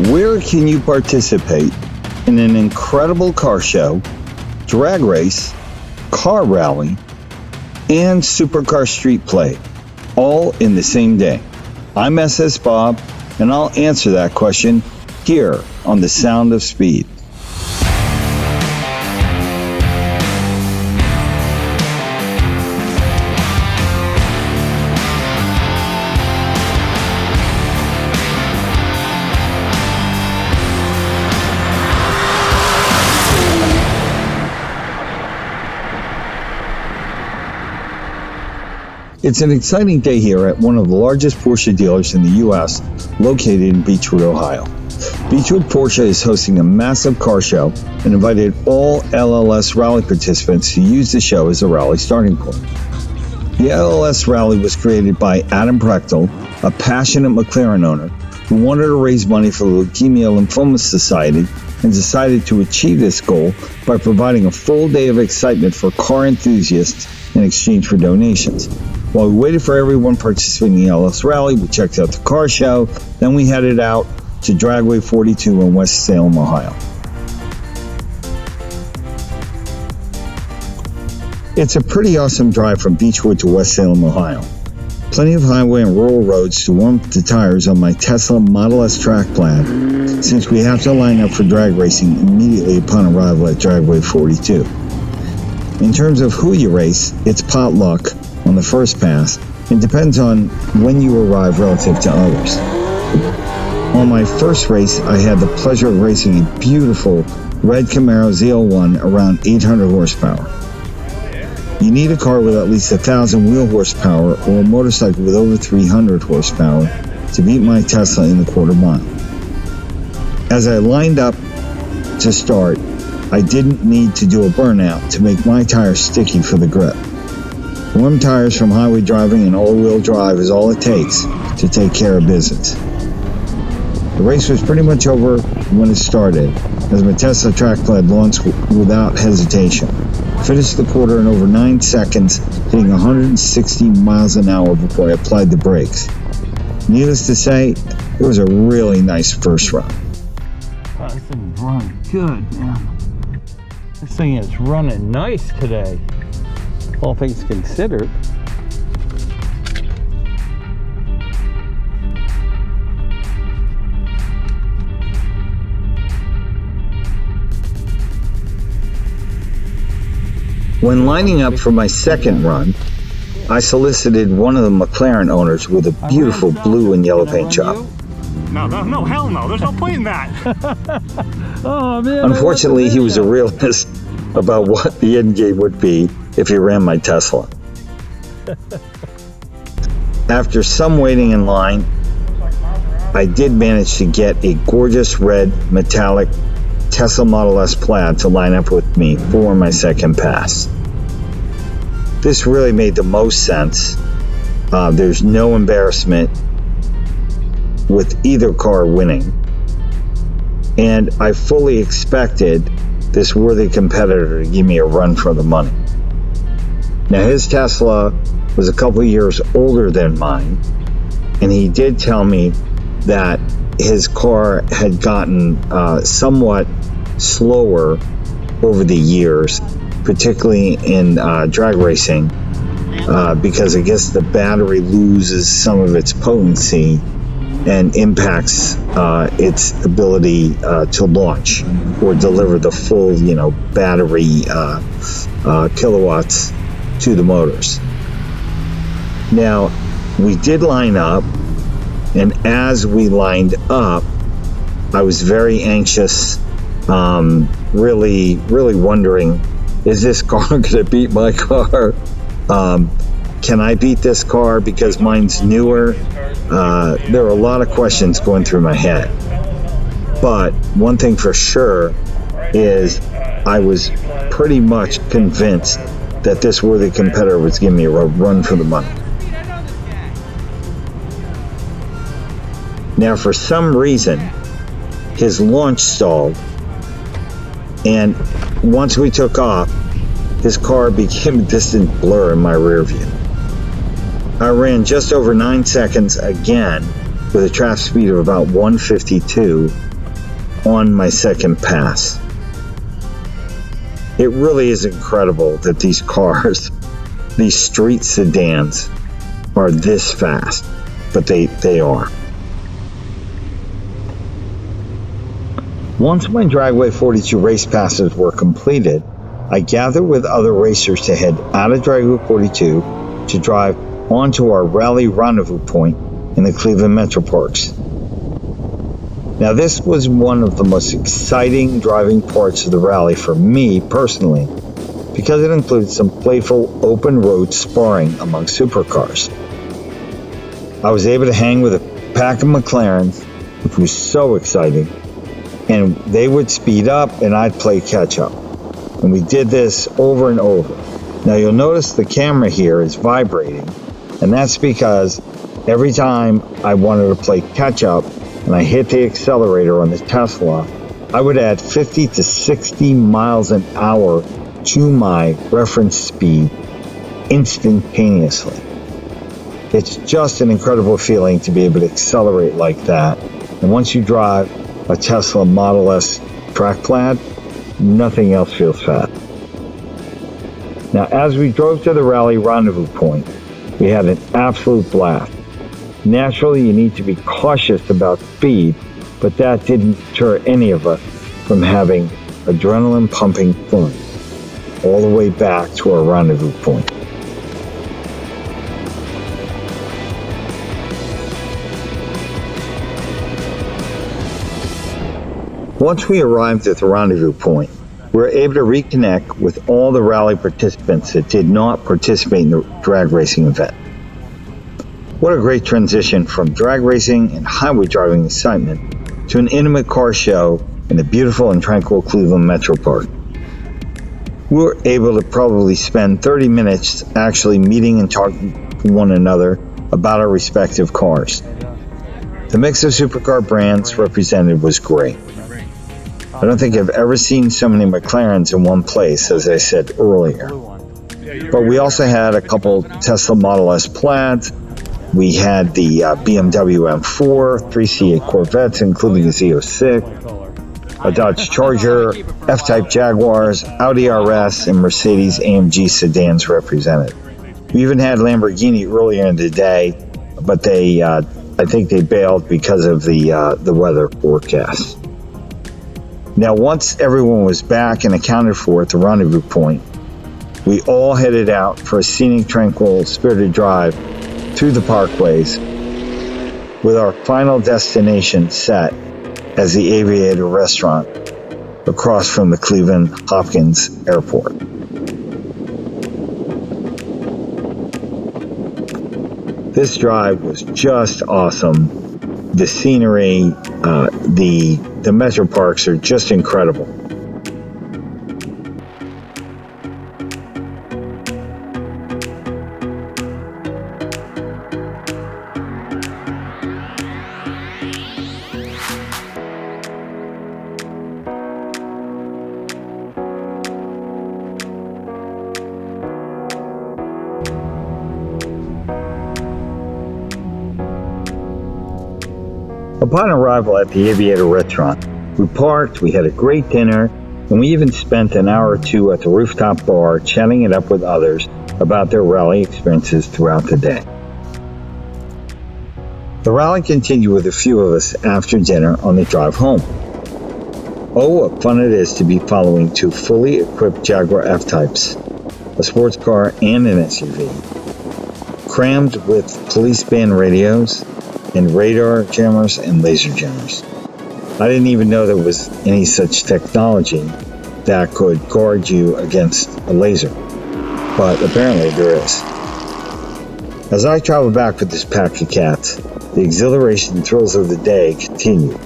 Where can you participate in an incredible car show, drag race, car rally, and Supercar Street Plaid, all in the same day? I'm SS Bob, and I'll answer that question here on The Sound of Speed. It's an exciting day here at one of the largest Porsche dealers in the U.S., located in Beechwood, Ohio. Beechwood Porsche is hosting a massive car show and invited all LLS Rally participants to use the show as a rally starting point. The LLS Rally was created by Adam Prechtel, a passionate McLaren owner who wanted to raise money for the Leukemia Lymphoma Society and decided to achieve this goal by providing a full day of excitement for car enthusiasts in exchange for donations. While we waited for everyone participating in the LLS Rally, we checked out the car show, then we headed out to Dragway 42 in West Salem, Ohio. It's a pretty awesome drive from Beechwood to West Salem, Ohio. Plenty of highway and rural roads to warm up the tires on my Tesla Model S track Plaid, since we have to line up for drag racing immediately upon arrival at Dragway 42. In terms of who you race, it's potluck on the first pass. It depends on when you arrive relative to others. On my first race, I had the pleasure of racing a beautiful red Camaro ZL1 around 800 horsepower. You need a car with at least 1,000 wheel horsepower or a motorcycle with over 300 horsepower to beat my Tesla in the quarter mile. As I lined up to start, I didn't need to do a burnout to make my tires sticky for the grip. Warm tires from highway driving and all-wheel drive is all it takes to take care of business. The race was pretty much over when it started, as my Tesla track Plaid launched without hesitation. Finished the quarter in over 9 seconds, hitting 160 miles an hour before I applied the brakes. Needless to say, it was a really nice first run. Wow, this thing's running good, man. This thing is running nice today, all things considered. When lining up for my second run, I solicited one of the McLaren owners with a beautiful blue and yellow paint job. No, hell no, there's no point in that. Oh, man, Unfortunately, he was a realist about what the end game would be if he ran my Tesla. After some waiting in line, I did manage to get a gorgeous red metallic Tesla Model S Plaid to line up with me for my second pass. This really made the most sense. There's no embarrassment with either car winning, and I fully expected this worthy competitor to give me a run for the money. Now, his Tesla was a couple years older than mine, and he did tell me that his car had gotten somewhat slower over the years, particularly in drag racing, because I guess the battery loses some of its potency and impacts its ability to launch or deliver the full, battery kilowatts to the motors. Now, we did line up, and as we lined up, I was very anxious, really wondering, is this car going to beat my car? Can I beat this car because mine's newer? There are a lot of questions going through my head. But one thing for sure is I was pretty much convinced that this worthy competitor was giving me a run for the money. Now, for some reason, his launch stalled, and once we took off, his car became a distant blur in my rear view. I ran just over 9 seconds again with a track speed of about 152 on my second pass. It really is incredible that these cars, these street sedans, are this fast, but they are. Once my Dragway 42 race passes were completed, I gathered with other racers to head out of Dragway 42 to drive onto our rally rendezvous point in the Cleveland Metro Parks. Now, this was one of the most exciting driving parts of the rally for me personally, because it included some playful open road sparring among supercars. I was able to hang with a pack of McLarens, which was so exciting, and they would speed up and I'd play catch up. And we did this over and over. Now you'll notice the camera here is vibrating, and that's because every time I wanted to play catch up and I hit the accelerator on the Tesla, I would add 50 to 60 miles an hour to my reference speed instantaneously. It's just an incredible feeling to be able to accelerate like that. And once you drive a Tesla Model S track Plaid, nothing else feels fast. Now, as we drove to the rally rendezvous point, we had an absolute blast. Naturally, you need to be cautious about speed, but that didn't deter any of us from having adrenaline pumping fun all the way back to our rendezvous point. Once we arrived at the rendezvous point, we were able to reconnect with all the rally participants that did not participate in the drag racing event. What a great transition from drag racing and highway driving excitement to an intimate car show in the beautiful and tranquil Cleveland Metro Park. We were able to probably spend 30 minutes actually meeting and talking to one another about our respective cars. The mix of supercar brands represented was great. I don't think I've ever seen so many McLarens in one place, as I said earlier. But we also had a couple Tesla Model S Plaids. We had the BMW M4, 3 C8 Corvettes, including a Z06, a Dodge Charger, F-Type Jaguars, Audi RS, and Mercedes AMG sedans represented. We even had Lamborghini earlier in the day, but I think they bailed because of the weather forecast. Now, once everyone was back and accounted for at the rendezvous point, we all headed out for a scenic, tranquil, spirited drive through the parkways, with our final destination set as the Aviator restaurant across from the Cleveland Hopkins Airport. This drive was just awesome. The scenery, the Metro Parks are just incredible. Upon arrival at the Aviator restaurant, we parked, we had a great dinner, and we even spent an hour or two at the rooftop bar chatting it up with others about their rally experiences throughout the day. The rally continued with a few of us after dinner on the drive home. Oh, what fun it is to be following two fully equipped Jaguar F-Types, a sports car and an SUV, crammed with police band radios, and radar jammers and laser jammers. I didn't even know there was any such technology that could guard you against a laser, but apparently there is. As I traveled back with this pack of cats, the exhilaration and thrills of the day continued.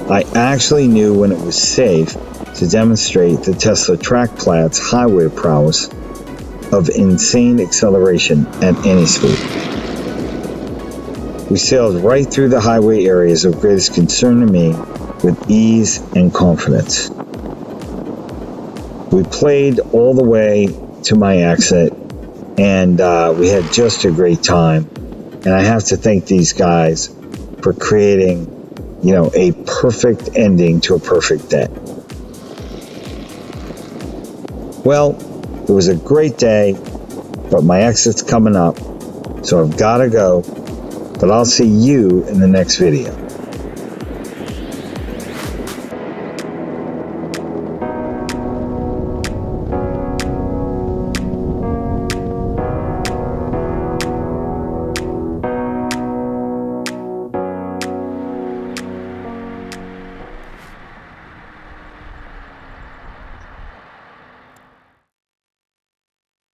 I actually knew when it was safe to demonstrate the Tesla track Plaid's highway prowess of insane acceleration at any speed. We sailed right through the highway areas of greatest concern to me with ease and confidence. We played all the way to my exit, and we had just a great time. And I have to thank these guys for creating, a perfect ending to a perfect day. Well, it was a great day, but my exit's coming up, so I've got to go. But I'll see you in the next video.